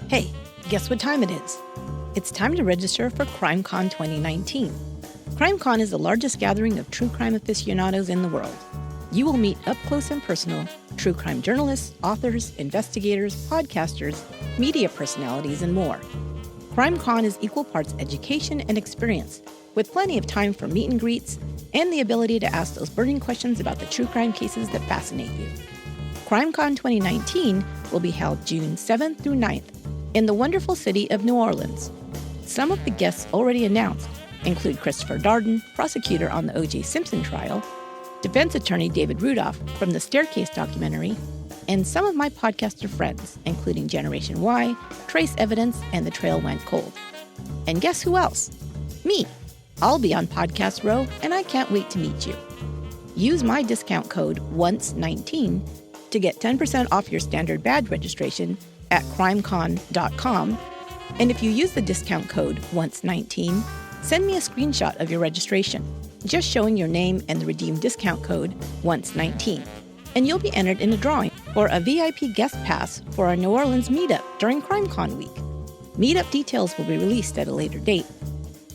Hey, guess what time it is? It's time to register for CrimeCon 2019. CrimeCon is the largest gathering of true crime aficionados in the world. You will meet up close and personal true crime journalists, authors, investigators, podcasters, media personalities, and more. CrimeCon is equal parts education and experience, with plenty of time for meet and greets and the ability to ask those burning questions about the true crime cases that fascinate you. CrimeCon 2019 will be held June 7th through 9th in the wonderful city of New Orleans. Some of the guests already announced include Christopher Darden, prosecutor on the O.J. Simpson trial, defense attorney David Rudolph from the Staircase documentary, and some of my podcaster friends, including Generation Y, Trace Evidence, and The Trail Went Cold. And guess who else? Me. I'll be on Podcast Row, and I can't wait to meet you. Use my discount code ONCE19 to get 10% off your standard badge registration at crimecon.com. And if you use the discount code ONCE19, send me a screenshot of your registration, just showing your name and the redeemed discount code ONCE19. And you'll be entered in a drawing for a VIP guest pass for our New Orleans meetup during CrimeCon week. Meetup details will be released at a later date,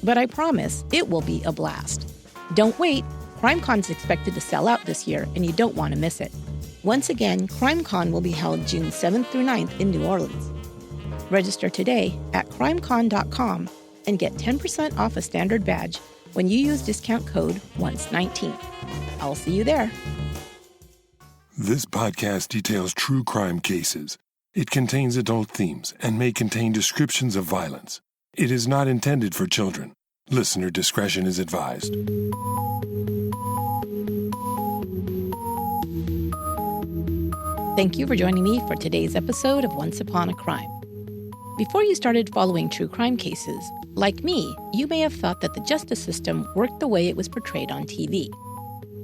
but I promise it will be a blast. Don't wait, CrimeCon is expected to sell out this year, and you don't want to miss it. Once again, CrimeCon will be held June 7th through 9th in New Orleans. Register today at crimecon.com and get 10% off a standard badge when you use discount code ONCE19. I'll see you there. This podcast details true crime cases. It contains adult themes and may contain descriptions of violence. It is not intended for children. Listener discretion is advised. Thank you for joining me for today's episode of Once Upon a Crime. Before you started following true crime cases, like me, you may have thought that the justice system worked the way it was portrayed on TV.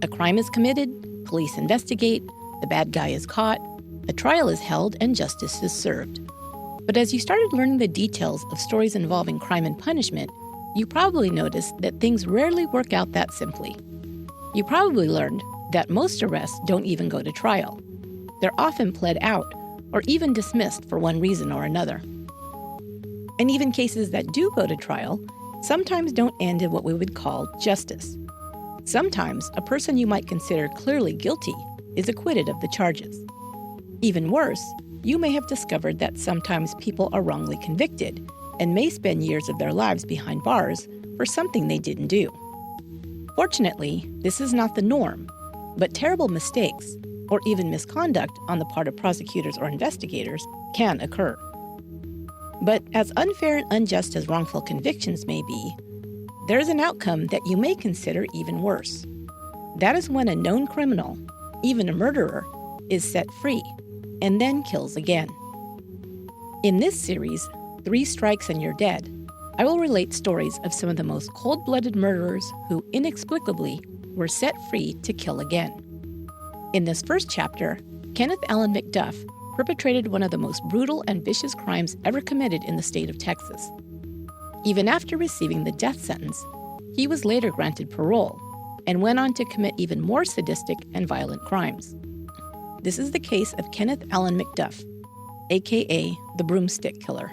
A crime is committed, police investigate, the bad guy is caught, a trial is held, and justice is served. But as you started learning the details of stories involving crime and punishment, you probably noticed that things rarely work out that simply. You probably learned that most arrests don't even go to trial. They're often pled out or even dismissed for one reason or another. And even cases that do go to trial sometimes don't end in what we would call justice. Sometimes a person you might consider clearly guilty is acquitted of the charges. Even worse, you may have discovered that sometimes people are wrongly convicted and may spend years of their lives behind bars for something they didn't do. Fortunately, this is not the norm, but terrible mistakes or even misconduct on the part of prosecutors or investigators can occur. But as unfair and unjust as wrongful convictions may be, there is an outcome that you may consider even worse. That is when a known criminal, even a murderer, is set free and then kills again. In this series, 3 Strikes and You're Dead, I will relate stories of some of the most cold-blooded murderers who inexplicably were set free to kill again. In this first chapter, Kenneth Allen McDuff perpetrated one of the most brutal and vicious crimes ever committed in the state of Texas. Even after receiving the death sentence, he was later granted parole and went on to commit even more sadistic and violent crimes. This is the case of Kenneth Allen McDuff, a.k.a. the Broomstick Killer.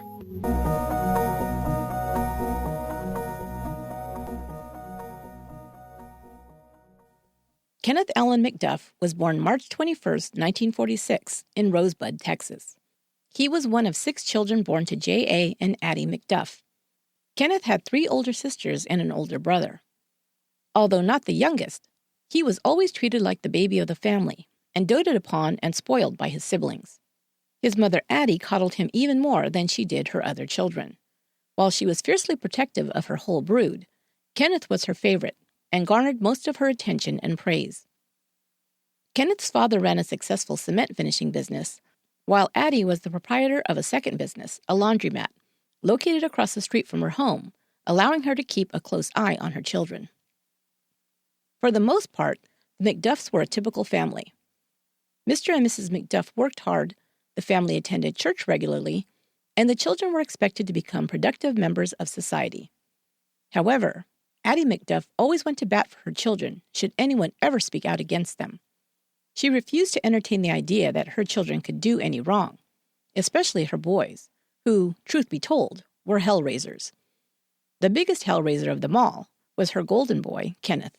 Kenneth Allen McDuff was born March 21, 1946, in Rosebud, Texas. He was one of 6 children born to J.A. and Addie McDuff. Kenneth had 3 older sisters and an older brother. Although not the youngest, he was always treated like the baby of the family and doted upon and spoiled by his siblings. His mother Addie coddled him even more than she did her other children. While she was fiercely protective of her whole brood, Kenneth was her favorite and garnered most of her attention and praise. Kenneth's father ran a successful cement finishing business, while Addie was the proprietor of a second business, a laundromat, located across the street from her home, allowing her to keep a close eye on her children. For the most part, the McDuffs were a typical family. Mr. and Mrs. McDuff worked hard, the family attended church regularly, and the children were expected to become productive members of society. However, Addie McDuff always went to bat for her children should anyone ever speak out against them. She refused to entertain the idea that her children could do any wrong, especially her boys, who, truth be told, were hellraisers. The biggest hellraiser of them all was her golden boy, Kenneth.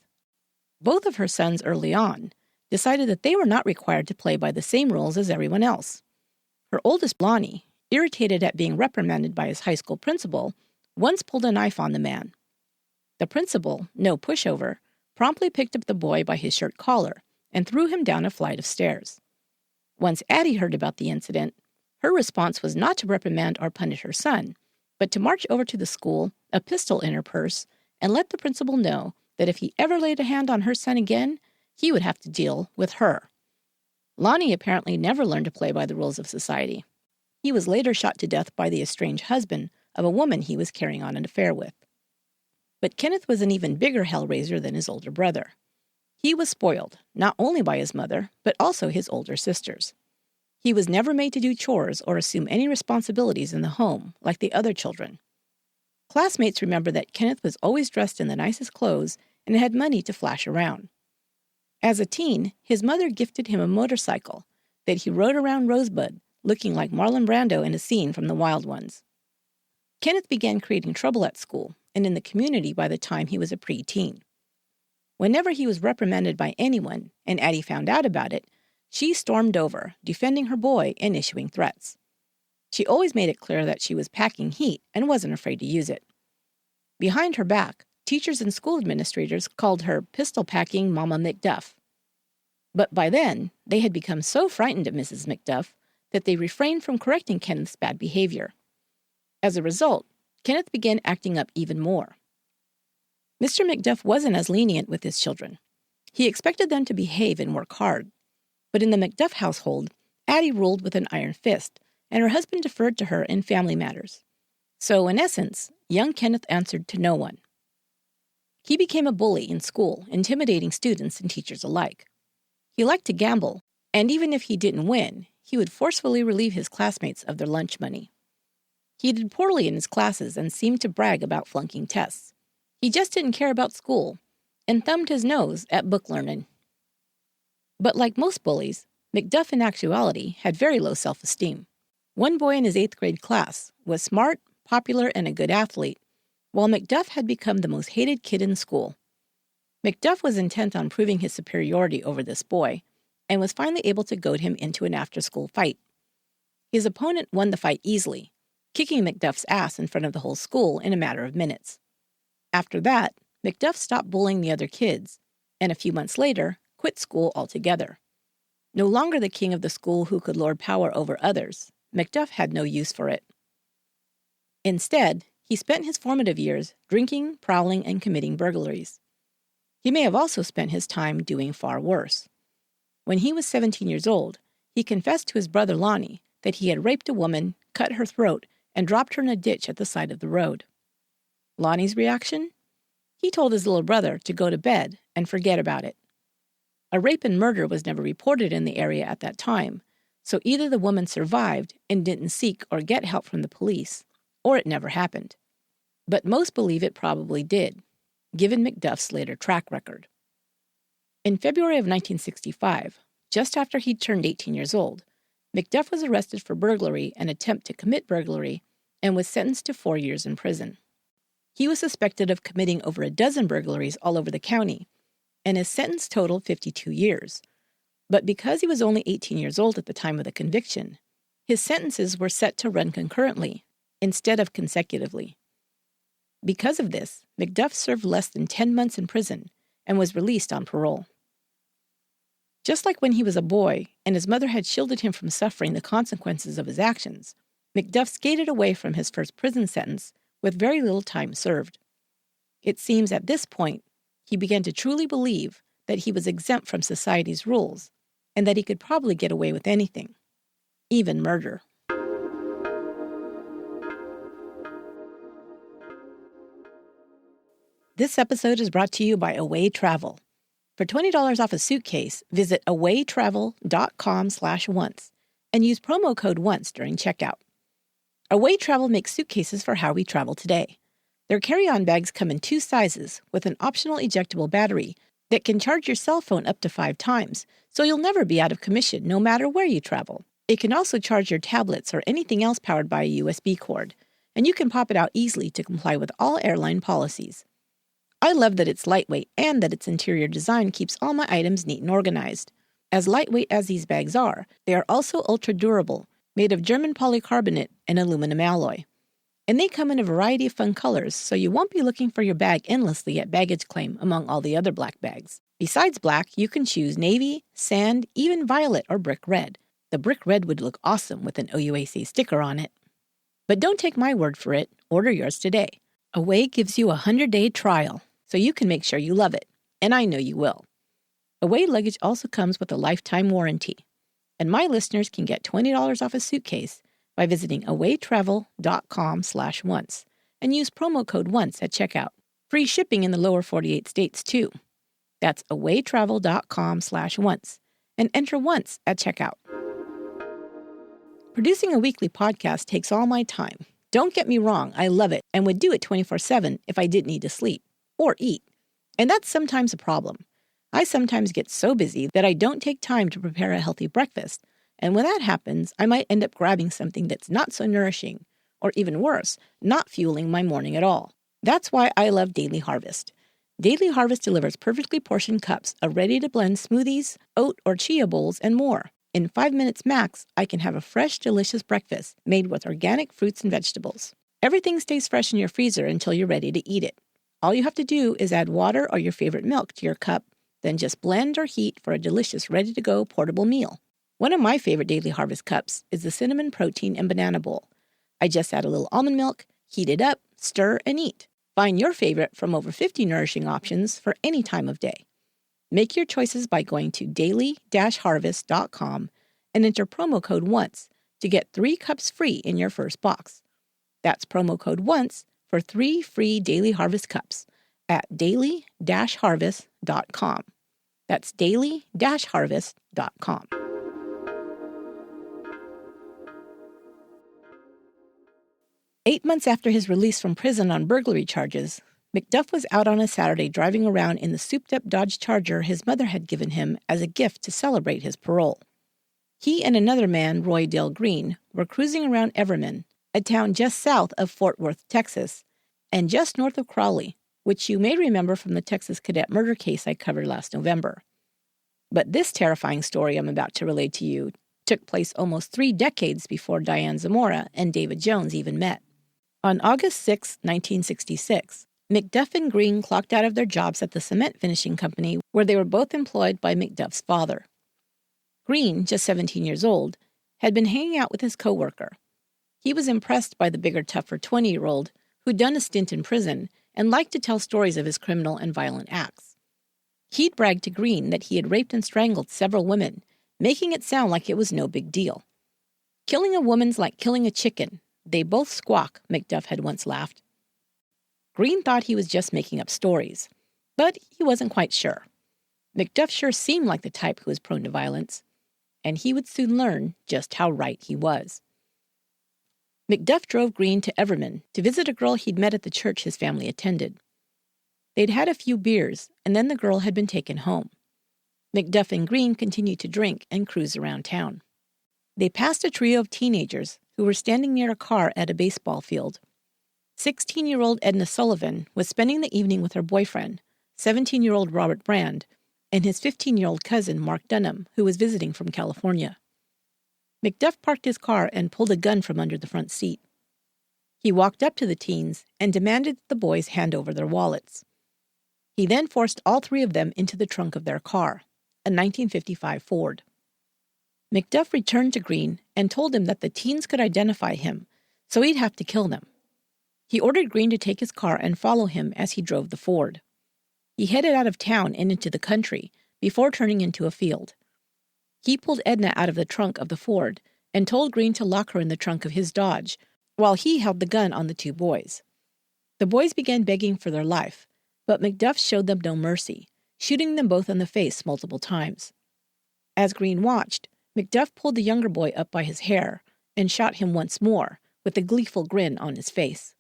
Both of her sons early on decided that they were not required to play by the same rules as everyone else. Her oldest, Lonnie, irritated at being reprimanded by his high school principal, once pulled a knife on the man. The principal, no pushover, promptly picked up the boy by his shirt collar and threw him down a flight of stairs. Once Addie heard about the incident, her response was not to reprimand or punish her son, but to march over to the school, a pistol in her purse, and let the principal know that if he ever laid a hand on her son again, he would have to deal with her. Lonnie apparently never learned to play by the rules of society. He was later shot to death by the estranged husband of a woman he was carrying on an affair with. But Kenneth was an even bigger hellraiser than his older brother. He was spoiled, not only by his mother, but also his older sisters. He was never made to do chores or assume any responsibilities in the home, like the other children. Classmates remember that Kenneth was always dressed in the nicest clothes and had money to flash around. As a teen, his mother gifted him a motorcycle that he rode around Rosebud, looking like Marlon Brando in a scene from The Wild Ones. Kenneth began creating trouble at school and in the community by the time he was a preteen. Whenever he was reprimanded by anyone, and Addie found out about it, she stormed over, defending her boy and issuing threats. She always made it clear that she was packing heat and wasn't afraid to use it. Behind her back, teachers and school administrators called her pistol-packing Mama McDuff. But by then, they had become so frightened of Mrs. McDuff that they refrained from correcting Kenneth's bad behavior. As a result, Kenneth began acting up even more. Mr. McDuff wasn't as lenient with his children. He expected them to behave and work hard. But in the McDuff household, Addie ruled with an iron fist, and her husband deferred to her in family matters. So, in essence, young Kenneth answered to no one. He became a bully in school, intimidating students and teachers alike. He liked to gamble, and even if he didn't win, he would forcefully relieve his classmates of their lunch money. He did poorly in his classes and seemed to brag about flunking tests. He just didn't care about school and thumbed his nose at book learning. But like most bullies, McDuff in actuality had very low self-esteem. One boy in his 8th grade class was smart, popular, and a good athlete, while McDuff had become the most hated kid in school. McDuff was intent on proving his superiority over this boy and was finally able to goad him into an after-school fight. His opponent won the fight easily, kicking McDuff's ass in front of the whole school in a matter of minutes. After that, McDuff stopped bullying the other kids, and a few months later, quit school altogether. No longer the king of the school who could lord power over others, McDuff had no use for it. Instead, he spent his formative years drinking, prowling, and committing burglaries. He may have also spent his time doing far worse. When he was 17 years old, he confessed to his brother Lonnie that he had raped a woman, cut her throat, and dropped her in a ditch at the side of the road. Lonnie's reaction? He told his little brother to go to bed and forget about it. A rape and murder was never reported in the area at that time, so either the woman survived and didn't seek or get help from the police, or it never happened. But most believe it probably did, given McDuff's later track record. In February of 1965, just after he'd turned 18 years old, McDuff was arrested for burglary and attempt to commit burglary and was sentenced to 4 years in prison. He was suspected of committing over a dozen burglaries all over the county, and his sentence totaled 52 years. But because he was only 18 years old at the time of the conviction, his sentences were set to run concurrently, instead of consecutively. Because of this, McDuff served less than 10 months in prison and was released on parole. Just like when he was a boy and his mother had shielded him from suffering the consequences of his actions, McDuff skated away from his first prison sentence with very little time served. It seems at this point, he began to truly believe that he was exempt from society's rules and that he could probably get away with anything, even murder. This episode is brought to you by Away Travel. For $20 off a suitcase, visit awaytravel.com/once and use promo code ONCE during checkout. Away Travel makes suitcases for how we travel today. Their carry-on bags come in 2 sizes with an optional ejectable battery that can charge your cell phone up to 5 times, so you'll never be out of commission no matter where you travel. It can also charge your tablets or anything else powered by a USB cord, and you can pop it out easily to comply with all airline policies. I love that it's lightweight and that its interior design keeps all my items neat and organized. As lightweight as these bags are, they are also ultra-durable, made of German polycarbonate and aluminum alloy. And they come in a variety of fun colors, so you won't be looking for your bag endlessly at baggage claim among all the other black bags. Besides black, you can choose navy, sand, even violet or brick red. The brick red would look awesome with an OUAC sticker on it. But don't take my word for it. Order yours today. Away gives you a 100-day trial, so you can make sure you love it. And I know you will. Away luggage also comes with a lifetime warranty. And my listeners can get $20 off a suitcase by visiting awaytravel.com/once and use promo code ONCE at checkout. Free shipping in the lower 48 states, too. That's awaytravel.com/once and enter ONCE at checkout. Producing a weekly podcast takes all my time. Don't get me wrong, I love it and would do it 24/7 if I didn't need to sleep or eat. And that's sometimes a problem. I sometimes get so busy that I don't take time to prepare a healthy breakfast. And when that happens, I might end up grabbing something that's not so nourishing, or even worse, not fueling my morning at all. That's why I love Daily Harvest. Daily Harvest delivers perfectly portioned cups of ready-to-blend smoothies, oat or chia bowls, and more. In 5 minutes max, I can have a fresh, delicious breakfast made with organic fruits and vegetables. Everything stays fresh in your freezer until you're ready to eat it. All you have to do is add water or your favorite milk to your cup, then just blend or heat for a delicious, ready-to-go portable meal. One of my favorite Daily Harvest cups is the cinnamon protein and banana bowl. I just add a little almond milk, heat it up, stir, and eat. Find your favorite from over 50 nourishing options for any time of day. Make your choices by going to daily-harvest.com and enter promo code ONCE to get 3 cups free in your first box. That's promo code ONCE for 3 free Daily Harvest cups at daily-harvest.com. That's daily-harvest.com. Eight months after his release from prison on burglary charges, McDuff was out on a Saturday driving around in the souped-up Dodge Charger his mother had given him as a gift to celebrate his parole. He and another man, Roy Dale Green, were cruising around Everman, a town just south of Fort Worth, Texas, and just north of Crowley, which you may remember from the Texas cadet murder case I covered last November. But this terrifying story I'm about to relate to you took place almost 3 decades before Diane Zamora and David Jones even met. On August 6, 1966, McDuff and Green clocked out of their jobs at the cement finishing company where they were both employed by McDuff's father. Green, just 17 years old, had been hanging out with his coworker. He was impressed by the bigger, tougher 20-year-old who'd done a stint in prison and liked to tell stories of his criminal and violent acts. He'd bragged to Green that he had raped and strangled several women, making it sound like it was no big deal. Killing a woman's like killing a chicken. They both squawk, McDuff had once laughed. Green thought he was just making up stories, but he wasn't quite sure. McDuff sure seemed like the type who was prone to violence, and he would soon learn just how right he was. McDuff drove Green to Everman to visit a girl he'd met at the church his family attended. They'd had a few beers, and then the girl had been taken home. McDuff and Green continued to drink and cruise around town. They passed a trio of teenagers who were standing near a car at a baseball field. 16-year-old Edna Sullivan was spending the evening with her boyfriend, 17-year-old Robert Brand, and his 15-year-old cousin Mark Dunham, who was visiting from California. McDuff parked his car and pulled a gun from under the front seat. He walked up to the teens and demanded that the boys hand over their wallets. He then forced all 3 of them into the trunk of their car, a 1955 Ford. McDuff returned to Green and told him that the teens could identify him, so he'd have to kill them. He ordered Green to take his car and follow him as he drove the Ford. He headed out of town and into the country before turning into a field. He pulled Edna out of the trunk of the Ford and told Green to lock her in the trunk of his Dodge, while he held the gun on the 2 boys. The boys began begging for their life, but McDuff showed them no mercy, shooting them both in the face multiple times. As Green watched, McDuff pulled the younger boy up by his hair and shot him once more, with a gleeful grin on his face.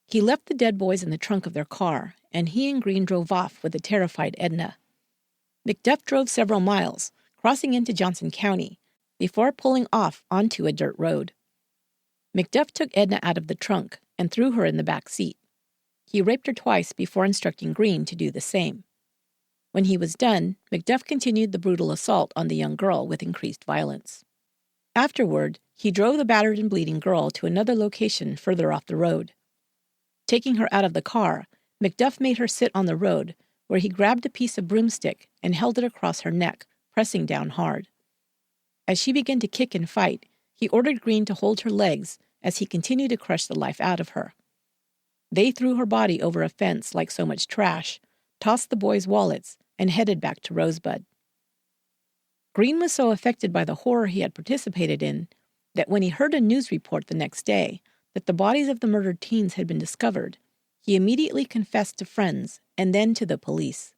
He left the dead boys in the trunk of their car, and he and Green drove off with a terrified Edna. McDuff drove several miles, crossing into Johnson County, before pulling off onto a dirt road. McDuff took Edna out of the trunk and threw her in the back seat. He raped her twice before instructing Green to do the same. When he was done, McDuff continued the brutal assault on the young girl with increased violence. Afterward, he drove the battered and bleeding girl to another location further off the road. Taking her out of the car, McDuff made her sit on the road, where he grabbed a piece of broomstick and held it across her neck, pressing down hard. As she began to kick and fight, he ordered Green to hold her legs as he continued to crush the life out of her. They threw her body over a fence like so much trash, tossed the boys' wallets, and headed back to Rosebud. Green was so affected by the horror he had participated in that when he heard a news report the next day that the bodies of the murdered teens had been discovered, he immediately confessed to friends and then to the police.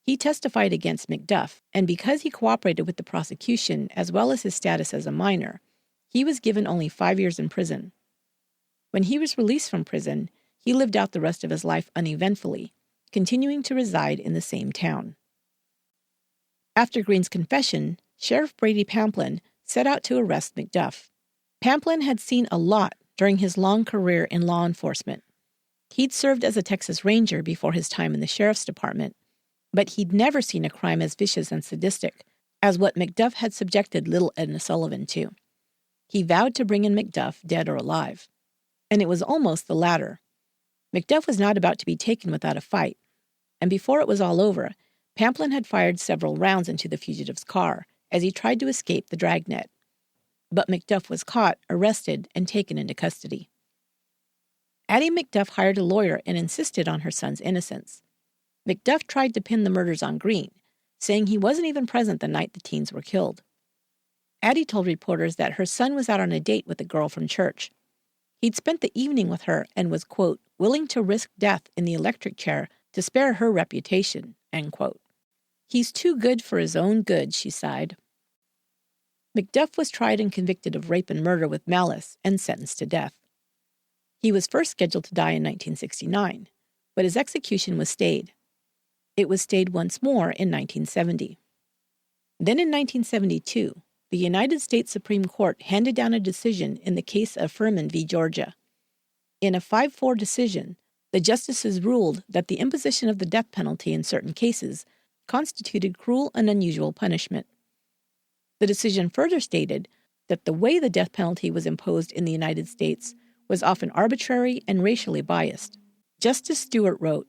He testified against McDuff, and because he cooperated with the prosecution as well as his status as a minor, he was given only 5 years in prison. When he was released from prison, he lived out the rest of his life uneventfully, continuing to reside in the same town. After Green's confession, Sheriff Brady Pamplin set out to arrest McDuff. Pamplin had seen a lot during his long career in law enforcement. He'd served as a Texas Ranger before his time in the sheriff's department, but he'd never seen a crime as vicious and sadistic as what McDuff had subjected little Edna Sullivan to. He vowed to bring in McDuff, dead or alive. And it was almost the latter. McDuff was not about to be taken without a fight, and before it was all over, Pamplin had fired several rounds into the fugitive's car as he tried to escape the dragnet. But McDuff was caught, arrested, and taken into custody. Addie McDuff hired a lawyer and insisted on her son's innocence. McDuff tried to pin the murders on Green, saying he wasn't even present the night the teens were killed. Addie told reporters that her son was out on a date with a girl from church. He'd spent the evening with her and was, quote, willing to risk death in the electric chair to spare her reputation, end quote. He's too good for his own good, she sighed. McDuff was tried and convicted of rape and murder with malice and sentenced to death. He was first scheduled to die in 1969, but his execution was stayed. It was stayed once more in 1970. Then in 1972, the United States Supreme Court handed down a decision in the case of Furman v. Georgia. In a 5-4 decision, the justices ruled that the imposition of the death penalty in certain cases constituted cruel and unusual punishment. The decision further stated that the way the death penalty was imposed in the United States was often arbitrary and racially biased. Justice Stewart wrote,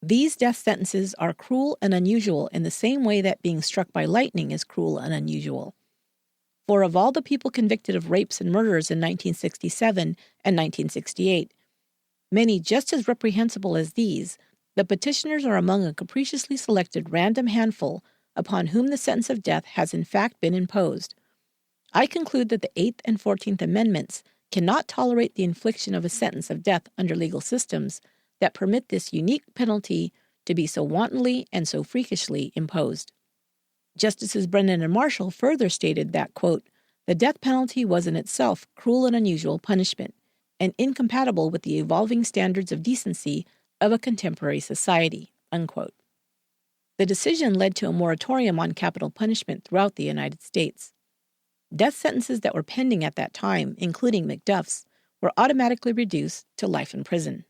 "These death sentences are cruel and unusual in the same way that being struck by lightning is cruel and unusual. For of all the people convicted of rapes and murders in 1967 and 1968, many just as reprehensible as these, the petitioners are among a capriciously selected random handful upon whom the sentence of death has in fact been imposed. I conclude that the 8th and 14th Amendments cannot tolerate the infliction of a sentence of death under legal systems that permit this unique penalty to be so wantonly and so freakishly imposed." Justices Brennan and Marshall further stated that, quote, "the death penalty was in itself cruel and unusual punishment, and incompatible with the evolving standards of decency of a contemporary society," unquote. The decision led to a moratorium on capital punishment throughout the United States. Death sentences that were pending at that time, including McDuff's, were automatically reduced to life in prison.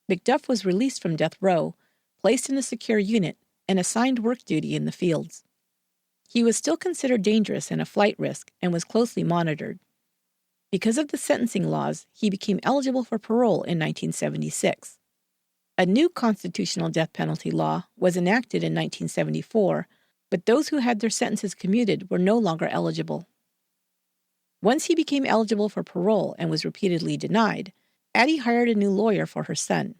McDuff was released from death row, placed in a secure unit, and assigned work duty in the fields. He was still considered dangerous and a flight risk and was closely monitored. Because of the sentencing laws, he became eligible for parole in 1976. A new constitutional death penalty law was enacted in 1974, but those who had their sentences commuted were no longer eligible. Once he became eligible for parole and was repeatedly denied, Addie hired a new lawyer for her son.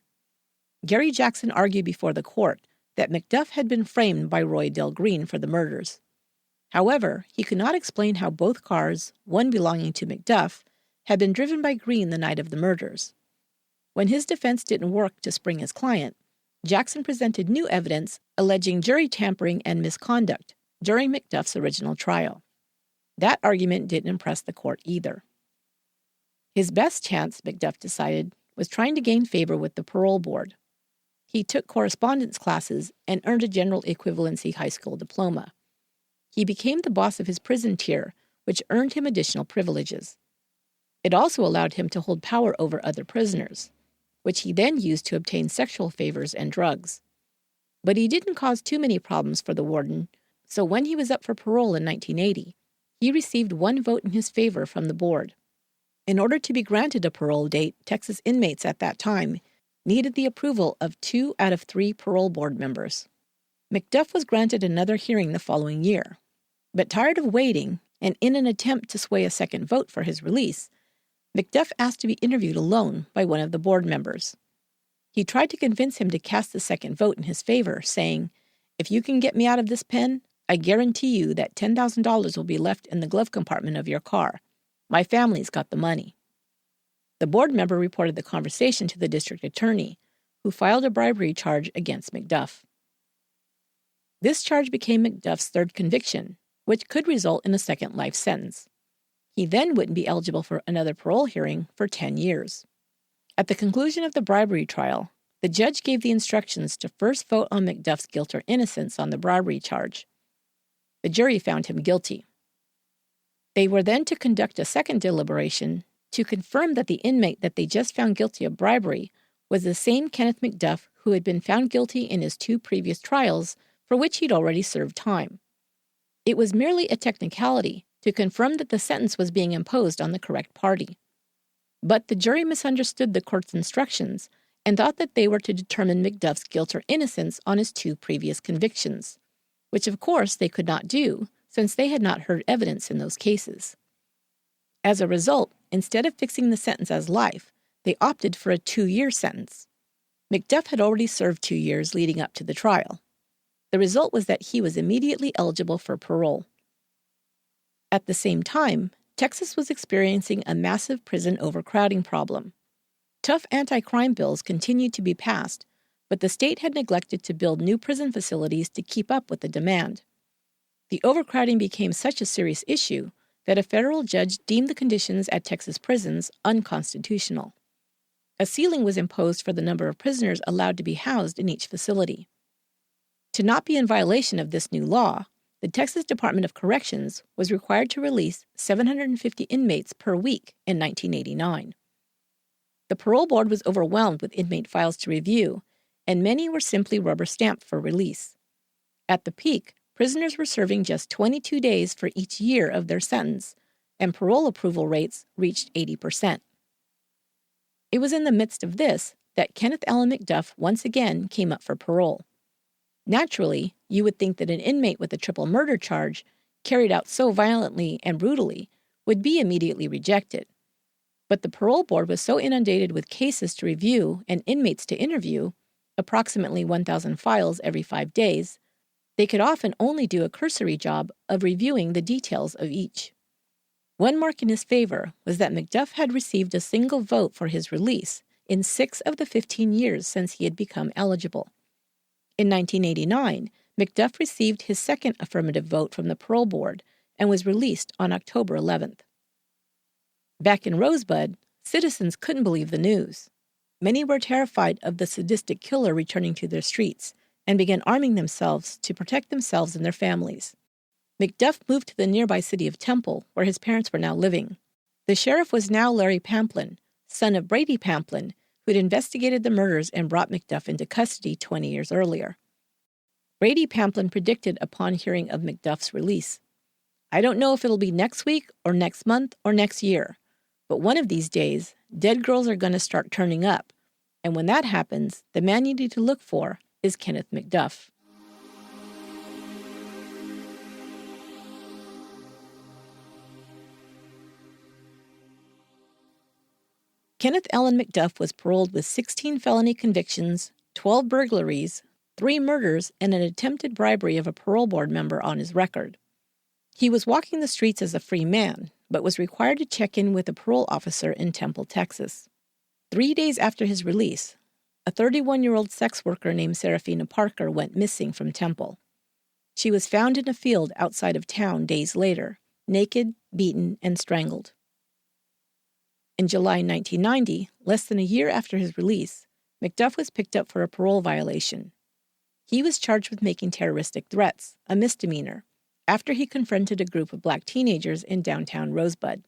Gary Jackson argued before the court that McDuff had been framed by Roy Dale Green for the murders. However, he could not explain how both cars, one belonging to McDuff, had been driven by Green the night of the murders. When his defense didn't work to spring his client, Jackson presented new evidence alleging jury tampering and misconduct during McDuff's original trial. That argument didn't impress the court either. His best chance, McDuff decided, was trying to gain favor with the parole board. He took correspondence classes and earned a general equivalency high school diploma. he became the boss of his prison tier, which earned him additional privileges. It also allowed him to hold power over other prisoners, which he then used to obtain sexual favors and drugs. But he didn't cause too many problems for the warden, so when he was up for parole in 1980, he received 1 vote in his favor from the board. In order to be granted a parole date, Texas inmates at that time needed the approval of 2 out of 3 parole board members. McDuff was granted another hearing the following year, but tired of waiting, and in an attempt to sway a second vote for his release, McDuff asked to be interviewed alone by one of the board members. He tried to convince him to cast the second vote in his favor, saying, "If you can get me out of this pen, I guarantee you that $10,000 will be left in the glove compartment of your car. My family's got the money." The board member reported the conversation to the district attorney, who filed a bribery charge against McDuff. This charge became McDuff's 3rd conviction, which could result in a second life sentence. He then wouldn't be eligible for another parole hearing for 10 years. At the conclusion of the bribery trial, the judge gave the instructions to first vote on McDuff's guilt or innocence on the bribery charge. The jury found him guilty. They were then to conduct a second deliberation to confirm that the inmate that they just found guilty of bribery was the same Kenneth McDuff who had been found guilty in his 2 previous trials for which he'd already served time. It was merely a technicality to confirm that the sentence was being imposed on the correct party. But the jury misunderstood the court's instructions and thought that they were to determine McDuff's guilt or innocence on his 2 previous convictions, which of course they could not do since they had not heard evidence in those cases. As a result, instead of fixing the sentence as life, they opted for a 2-year sentence. McDuff had already served 2 years leading up to the trial. The result was that he was immediately eligible for parole. At the same time, Texas was experiencing a massive prison overcrowding problem. Tough anti-crime bills continued to be passed, but the state had neglected to build new prison facilities to keep up with the demand. The overcrowding became such a serious issue that a federal judge deemed the conditions at Texas prisons unconstitutional. A ceiling was imposed for the number of prisoners allowed to be housed in each facility. To not be in violation of this new law, the Texas Department of Corrections was required to release 750 inmates per week in 1989. The parole board was overwhelmed with inmate files to review, and many were simply rubber-stamped for release. At the peak, prisoners were serving just 22 days for each year of their sentence, and parole approval rates reached 80%. It was in the midst of this that Kenneth Allen McDuff once again came up for parole. Naturally, you would think that an inmate with a triple murder charge, carried out so violently and brutally, would be immediately rejected. But the parole board was so inundated with cases to review and inmates to interview, approximately 1,000 files every 5 days, they could often only do a cursory job of reviewing the details of each. One mark in his favor was that McDuff had received a single vote for his release in 6 of the 15 years since he had become eligible. In 1989, McDuff received his second affirmative vote from the parole board and was released on October 11th. Back in Rosebud, citizens couldn't believe the news. Many were terrified of the sadistic killer returning to their streets and began arming themselves to protect themselves and their families. McDuff moved to the nearby city of Temple, where his parents were now living. The sheriff was now Larry Pamplin, son of Brady Pamplin, who had investigated the murders and brought McDuff into custody 20 years earlier. Brady Pamplin predicted upon hearing of McDuff's release, "I don't know if it'll be next week or next month or next year, but one of these days, dead girls are going to start turning up, and when that happens, the man you need to look for is Kenneth McDuff." Kenneth Allen McDuff was paroled with 16 felony convictions, 12 burglaries, 3 murders, and an attempted bribery of a parole board member on his record. He was walking the streets as a free man, but was required to check in with a parole officer in Temple, Texas. 3 days after his release, a 31-year-old sex worker named Serafina Parker went missing from Temple. She was found in a field outside of town days later, naked, beaten, and strangled. In July 1990, less than a year after his release, McDuff was picked up for a parole violation. He was charged with making terroristic threats, a misdemeanor, after he confronted a group of black teenagers in downtown Rosebud.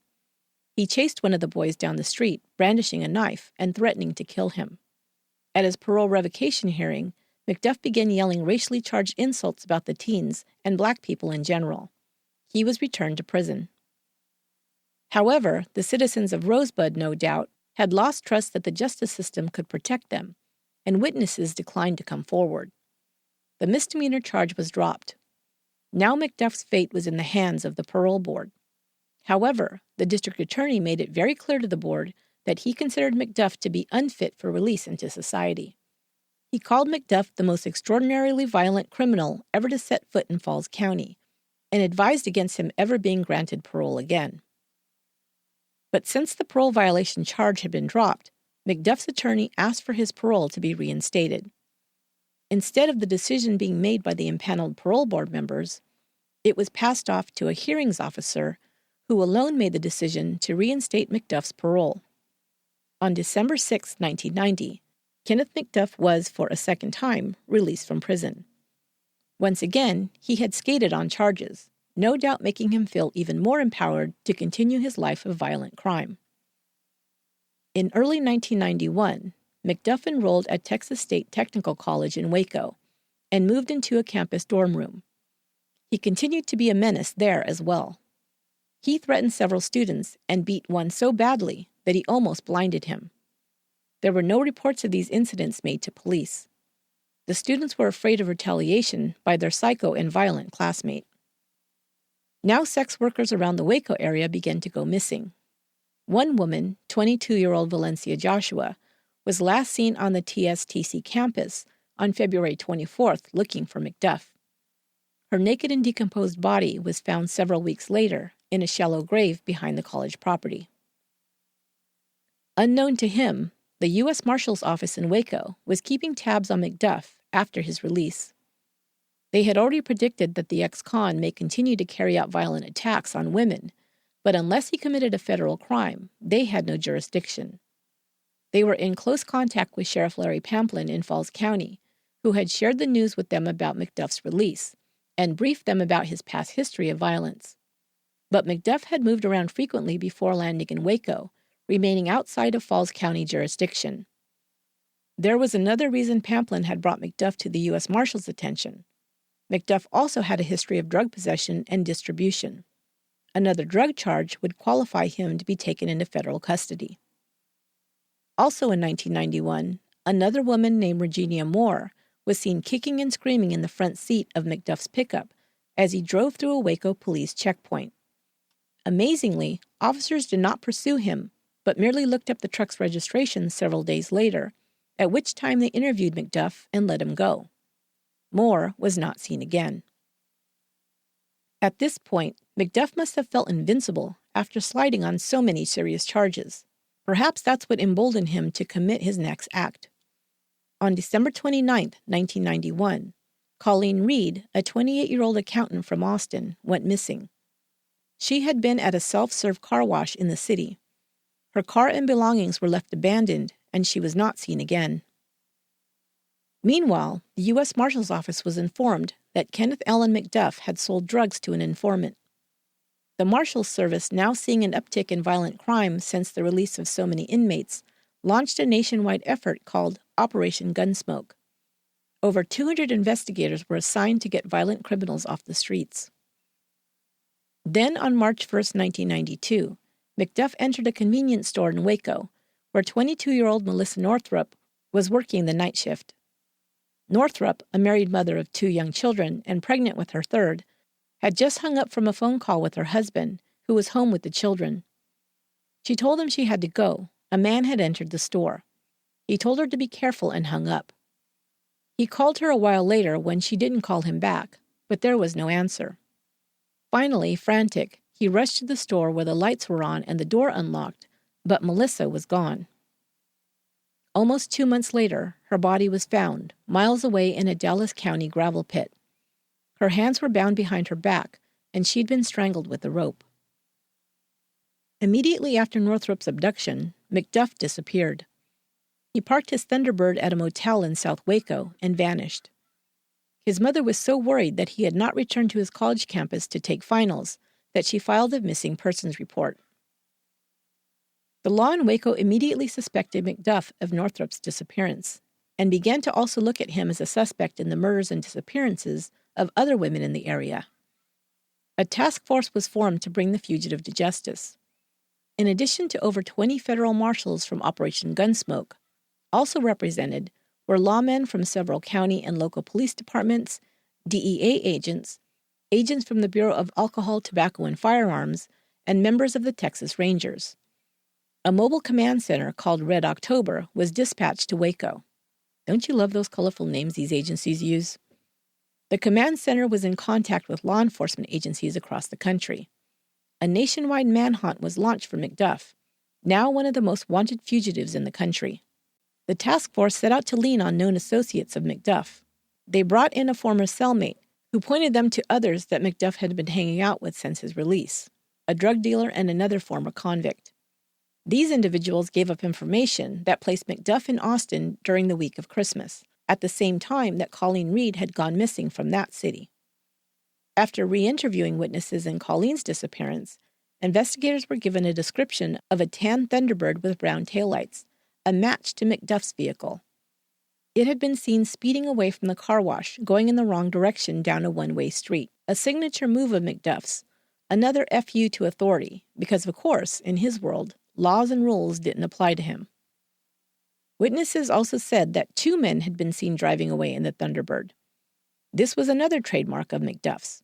He chased one of the boys down the street, brandishing a knife and threatening to kill him. At his parole revocation hearing, McDuff began yelling racially charged insults about the teens and black people in general. He was returned to prison. However, the citizens of Rosebud, no doubt, had lost trust that the justice system could protect them, and witnesses declined to come forward. The misdemeanor charge was dropped. Now McDuff's fate was in the hands of the parole board. However, the district attorney made it very clear to the board that he considered McDuff to be unfit for release into society. He called McDuff the most extraordinarily violent criminal ever to set foot in Falls County, and advised against him ever being granted parole again. But since the parole violation charge had been dropped, McDuff's attorney asked for his parole to be reinstated. Instead of the decision being made by the impaneled parole board members, it was passed off to a hearings officer who alone made the decision to reinstate McDuff's parole. On December 6, 1990, Kenneth McDuff was, for a second time, released from prison. Once again, he had skated on charges, no doubt making him feel even more empowered to continue his life of violent crime. In early 1991, McDuff enrolled at Texas State Technical College in Waco and moved into a campus dorm room. He continued to be a menace there as well. He threatened several students and beat one so badly that he almost blinded him. There were no reports of these incidents made to police. The students were afraid of retaliation by their psycho and violent classmate. Now sex workers around the Waco area began to go missing. One woman, 22-year-old Valencia Joshua, was last seen on the TSTC campus on February 24th looking for McDuff. Her naked and decomposed body was found several weeks later in a shallow grave behind the college property. Unknown to him, the U.S. Marshal's office in Waco was keeping tabs on McDuff after his release. They had already predicted that the ex-con may continue to carry out violent attacks on women, but unless he committed a federal crime, they had no jurisdiction. They were in close contact with Sheriff Larry Pamplin in Falls County, who had shared the news with them about McDuff's release and briefed them about his past history of violence. But McDuff had moved around frequently before landing in Waco, remaining outside of Falls County jurisdiction. There was another reason Pamplin had brought McDuff to the U.S. Marshal's attention. McDuff also had a history of drug possession and distribution. Another drug charge would qualify him to be taken into federal custody. Also in 1991, another woman named Regina Moore was seen kicking and screaming in the front seat of McDuff's pickup as he drove through a Waco police checkpoint. Amazingly, officers did not pursue him, but merely looked up the truck's registration several days later, at which time they interviewed McDuff and let him go. Moore was not seen again. At this point, McDuff must have felt invincible after sliding on so many serious charges. Perhaps that's what emboldened him to commit his next act. On December 29, 1991, Pauline Repard, a 28-year-old accountant from Austin, went missing. She had been at a self-serve car wash in the city. Her car and belongings were left abandoned, and she was not seen again. Meanwhile, the U.S. Marshal's Office was informed that Kenneth Allen McDuff had sold drugs to an informant. The Marshal's Service, now seeing an uptick in violent crime since the release of so many inmates, launched a nationwide effort called Operation Gunsmoke. Over 200 investigators were assigned to get violent criminals off the streets. Then, on March 1, 1992, McDuff entered a convenience store in Waco, where 22-year-old Melissa Northrup was working the night shift. Northrup, a married mother of 2 young children and pregnant with her third, had just hung up from a phone call with her husband, who was home with the children. She told him she had to go. A man had entered the store. He told her to be careful and hung up. He called her a while later when she didn't call him back, but there was no answer. Finally, frantic, he rushed to the store where the lights were on and the door unlocked, but Melissa was gone. Almost 2 months later, her body was found, miles away in a Dallas County gravel pit. Her hands were bound behind her back, and she'd been strangled with a rope. Immediately after Northrup's abduction, McDuff disappeared. He parked his Thunderbird at a motel in South Waco and vanished. His mother was so worried that he had not returned to his college campus to take finals that she filed a missing persons report. The law in Waco immediately suspected McDuff of Northrup's disappearance and began to also look at him as a suspect in the murders and disappearances of other women in the area. A task force was formed to bring the fugitive to justice. In addition to over 20 federal marshals from Operation Gunsmoke, also represented were lawmen from several county and local police departments, DEA agents, agents from the Bureau of Alcohol, Tobacco, and Firearms, and members of the Texas Rangers. A mobile command center called Red October was dispatched to Waco. Don't you love those colorful names these agencies use? The command center was in contact with law enforcement agencies across the country. A nationwide manhunt was launched for McDuff, now one of the most wanted fugitives in the country. The task force set out to lean on known associates of McDuff. They brought in a former cellmate who pointed them to others that McDuff had been hanging out with since his release, a drug dealer and another former convict. These individuals gave up information that placed McDuff in Austin during the week of Christmas, at the same time that Colleen Reed had gone missing from that city. After re-interviewing witnesses in Colleen's disappearance, investigators were given a description of a tan Thunderbird with brown taillights, a match to McDuff's vehicle. It had been seen speeding away from the car wash, going in the wrong direction down a one-way street, a signature move of McDuff's, another FU to authority, because of course, in his world, laws and rules didn't apply to him. Witnesses also said that 2 men had been seen driving away in the Thunderbird. This was another trademark of McDuff's.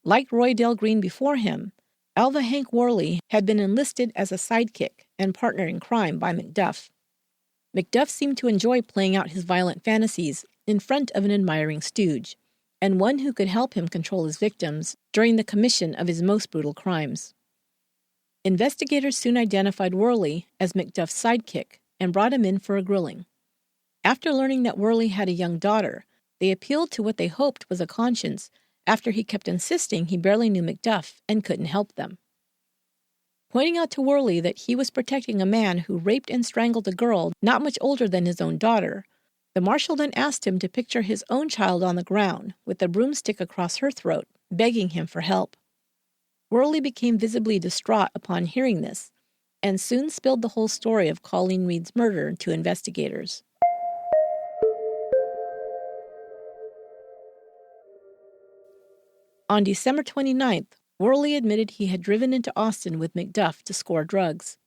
Like Roy Dale Green before him, Alva Hank Worley had been enlisted as a sidekick and partner in crime by McDuff. McDuff seemed to enjoy playing out his violent fantasies in front of an admiring stooge, and one who could help him control his victims during the commission of his most brutal crimes. Investigators soon identified Worley as McDuff's sidekick and brought him in for a grilling. After learning that Worley had a young daughter, they appealed to what they hoped was a conscience after he kept insisting he barely knew McDuff and couldn't help them. Pointing out to Worley that he was protecting a man who raped and strangled a girl not much older than his own daughter, the marshal then asked him to picture his own child on the ground with a broomstick across her throat, begging him for help. Worley became visibly distraught upon hearing this, and soon spilled the whole story of Colleen Reed's murder to investigators. On December 29th, Worley admitted he had driven into Austin with McDuff to score drugs.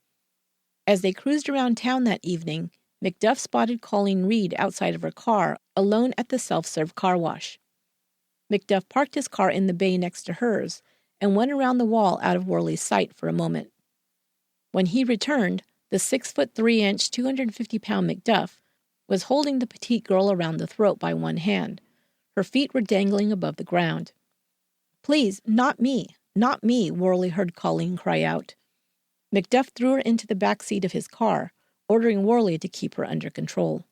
As they cruised around town that evening, McDuff spotted Colleen Reed outside of her car, alone at the self-serve car wash. McDuff parked his car in the bay next to hers and went around the wall out of Worley's sight for a moment. When he returned, the 6'3", 250-pound McDuff was holding the petite girl around the throat by one hand. Her feet were dangling above the ground. "Please, not me, not me," Worley heard Colleen cry out. McDuff threw her into the back seat of his car, ordering Worley to keep her under control.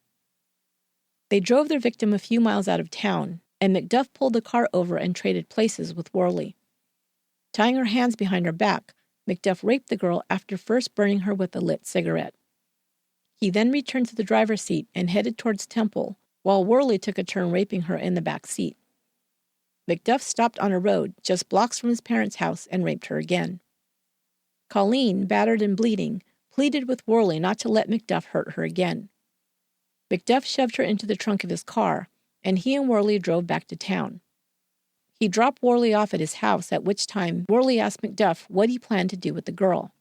They drove their victim a few miles out of town, and McDuff pulled the car over and traded places with Worley. Tying her hands behind her back, McDuff raped the girl after first burning her with a lit cigarette. He then returned to the driver's seat and headed towards Temple, while Worley took a turn raping her in the back seat. McDuff stopped on a road just blocks from his parents' house and raped her again. Colleen, battered and bleeding, pleaded with Worley not to let McDuff hurt her again. McDuff shoved her into the trunk of his car, and he and Worley drove back to town. He dropped Worley off at his house, at which time Worley asked McDuff what he planned to do with the girl.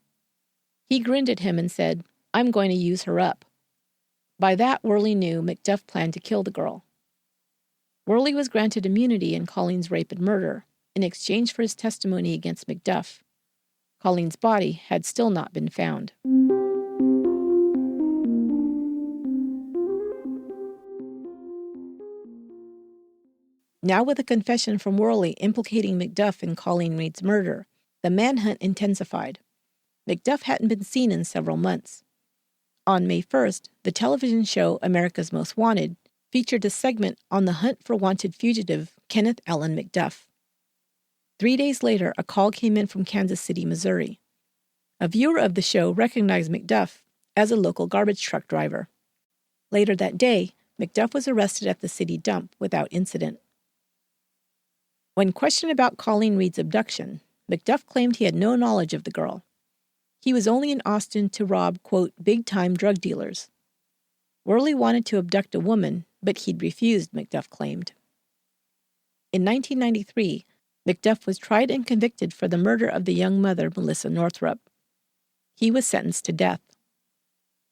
He grinned at him and said, "I'm going to use her up." By that, Worley knew McDuff planned to kill the girl. Worley was granted immunity in Colleen's rape and murder in exchange for his testimony against McDuff. Colleen's body had still not been found. Now with a confession from Worley implicating McDuff in Colleen Reed's murder, the manhunt intensified. McDuff hadn't been seen in several months. On May 1st, the television show America's Most Wanted featured a segment on the hunt for wanted fugitive Kenneth Allen McDuff. 3 days later, a call came in from Kansas City, Missouri. A viewer of the show recognized McDuff as a local garbage truck driver. Later that day, McDuff was arrested at the city dump without incident. When questioned about Colleen Reed's abduction, McDuff claimed he had no knowledge of the girl. He was only in Austin to rob, quote, big-time drug dealers. Worley wanted to abduct a woman, but he'd refused, McDuff claimed. In 1993, McDuff was tried and convicted for the murder of the young mother, Melissa Northrup. He was sentenced to death.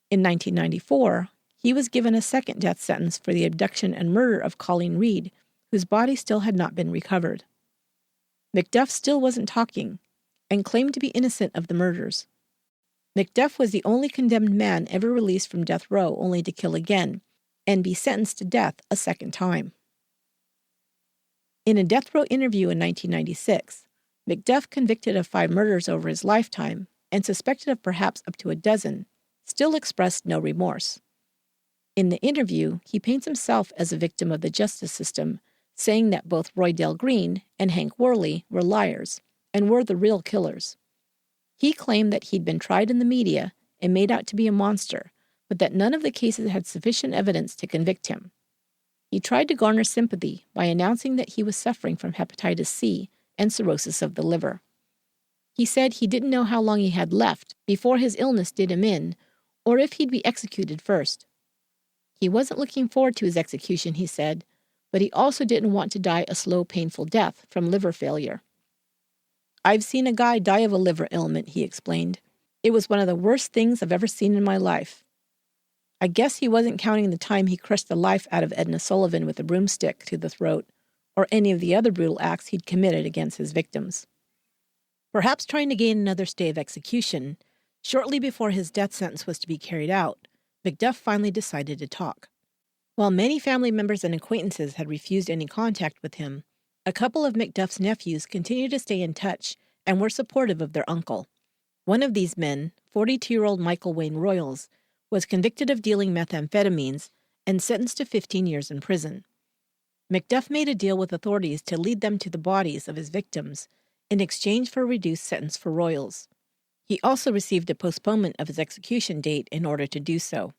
In 1994, he was given a second death sentence for the abduction and murder of Colleen Reed, whose body still had not been recovered. McDuff still wasn't talking and claimed to be innocent of the murders. McDuff was the only condemned man ever released from death row only to kill again and be sentenced to death a second time. In a death row interview in 1996, McDuff, convicted of 5 murders over his lifetime and suspected of perhaps up to a dozen, still expressed no remorse. In the interview, he paints himself as a victim of the justice system, saying that both Roy Dale Green and Hank Worley were liars and were the real killers. He claimed that he'd been tried in the media and made out to be a monster, but that none of the cases had sufficient evidence to convict him. He tried to garner sympathy by announcing that he was suffering from hepatitis C and cirrhosis of the liver. He said he didn't know how long he had left before his illness did him in, or if he'd be executed first. He wasn't looking forward to his execution, he said, but he also didn't want to die a slow, painful death from liver failure. "I've seen a guy die of a liver ailment," he explained. "It was one of the worst things I've ever seen in my life." I guess he wasn't counting the time he crushed the life out of Edna Sullivan with a broomstick to the throat, or any of the other brutal acts he'd committed against his victims. Perhaps trying to gain another stay of execution, shortly before his death sentence was to be carried out, McDuff finally decided to talk. While many family members and acquaintances had refused any contact with him, a couple of McDuff's nephews continued to stay in touch and were supportive of their uncle. One of these men, 42-year-old Michael Wayne Royals, was convicted of dealing methamphetamines and sentenced to 15 years in prison. McDuff made a deal with authorities to lead them to the bodies of his victims in exchange for a reduced sentence for Royals. He also received a postponement of his execution date in order to do so.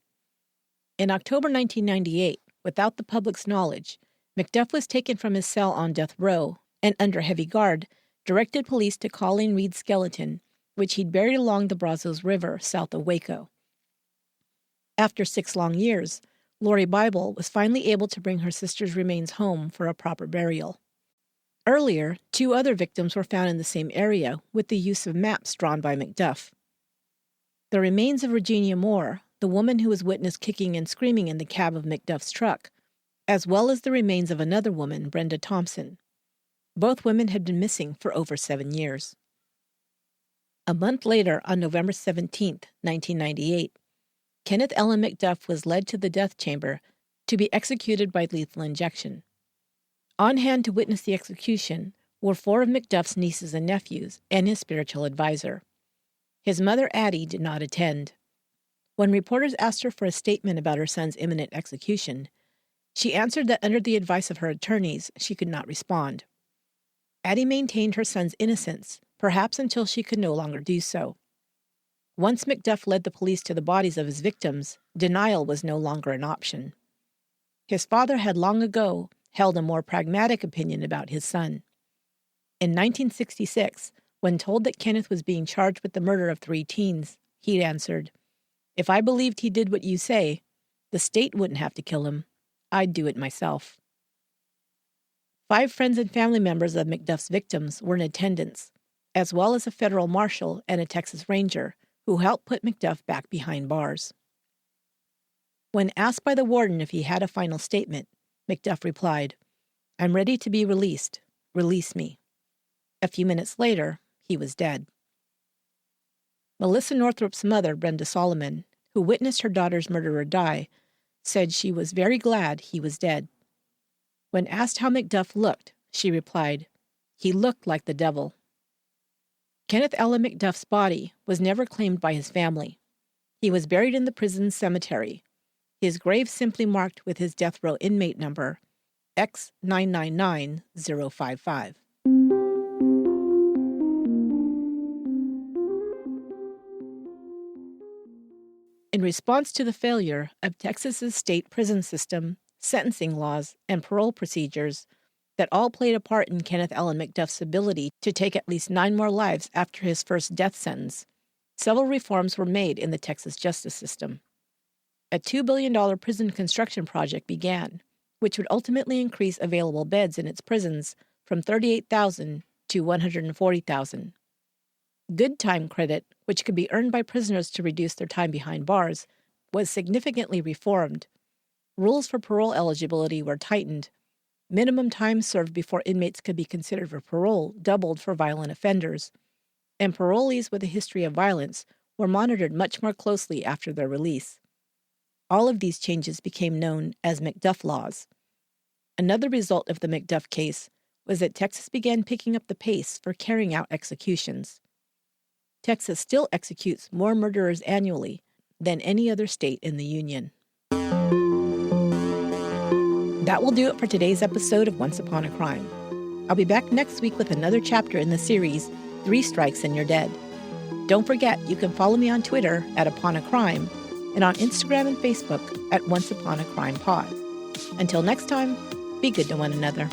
In October 1998, without the public's knowledge, McDuff was taken from his cell on death row and, under heavy guard, directed police to Colleen Reed's skeleton, which he'd buried along the Brazos River south of Waco. After 6 long years, Lori Bible was finally able to bring her sister's remains home for a proper burial. Earlier, 2 other victims were found in the same area with the use of maps drawn by McDuff. The remains of Regina Moore, the woman who was witnessed kicking and screaming in the cab of McDuff's truck, as well as the remains of another woman, Brenda Thompson. Both women had been missing for over 7 years. A month later, on November 17, 1998, Kenneth Ellen McDuff was led to the death chamber to be executed by lethal injection. On hand to witness the execution were 4 of McDuff's nieces and nephews and his spiritual advisor. His mother, Addie, did not attend. When reporters asked her for a statement about her son's imminent execution, she answered that under the advice of her attorneys, she could not respond. Addie maintained her son's innocence, perhaps until she could no longer do so. Once McDuff led the police to the bodies of his victims, denial was no longer an option. His father had long ago held a more pragmatic opinion about his son. In 1966, when told that Kenneth was being charged with the murder of 3 teens, he answered, "If I believed he did what you say, the state wouldn't have to kill him. I'd do it myself." 5 friends and family members of McDuff's victims were in attendance, as well as a federal marshal and a Texas Ranger, who helped put McDuff back behind bars. When asked by the warden if he had a final statement, McDuff replied, "I'm ready to be released. Release me." A few minutes later, he was dead. Melissa Northrup's mother, Brenda Solomon, who witnessed her daughter's murderer die, said she was very glad he was dead. When asked how McDuff looked, she replied, "He looked like the devil." Kenneth Ellen McDuff's body was never claimed by his family. He was buried in the prison's cemetery, his grave simply marked with his death row inmate number, X999055. In response to the failure of Texas's state prison system, sentencing laws, and parole procedures, that all played a part in Kenneth Allen McDuff's ability to take at least 9 more lives after his first death sentence, several reforms were made in the Texas justice system. A $2 billion prison construction project began, which would ultimately increase available beds in its prisons from 38,000 to 140,000. Good time credit, which could be earned by prisoners to reduce their time behind bars, was significantly reformed. Rules for parole eligibility were tightened. Minimum time served before inmates could be considered for parole doubled for violent offenders, and parolees with a history of violence were monitored much more closely after their release. All of these changes became known as McDuff laws. Another result of the McDuff case was that Texas began picking up the pace for carrying out executions. Texas still executes more murderers annually than any other state in the Union. That will do it for today's episode of Once Upon a Crime. I'll be back next week with another chapter in the series, 3 Strikes and You're Dead. Don't forget, you can follow me on Twitter at Upon a Crime and on Instagram and Facebook at Once Upon a Crime Pod. Until next time, be good to one another.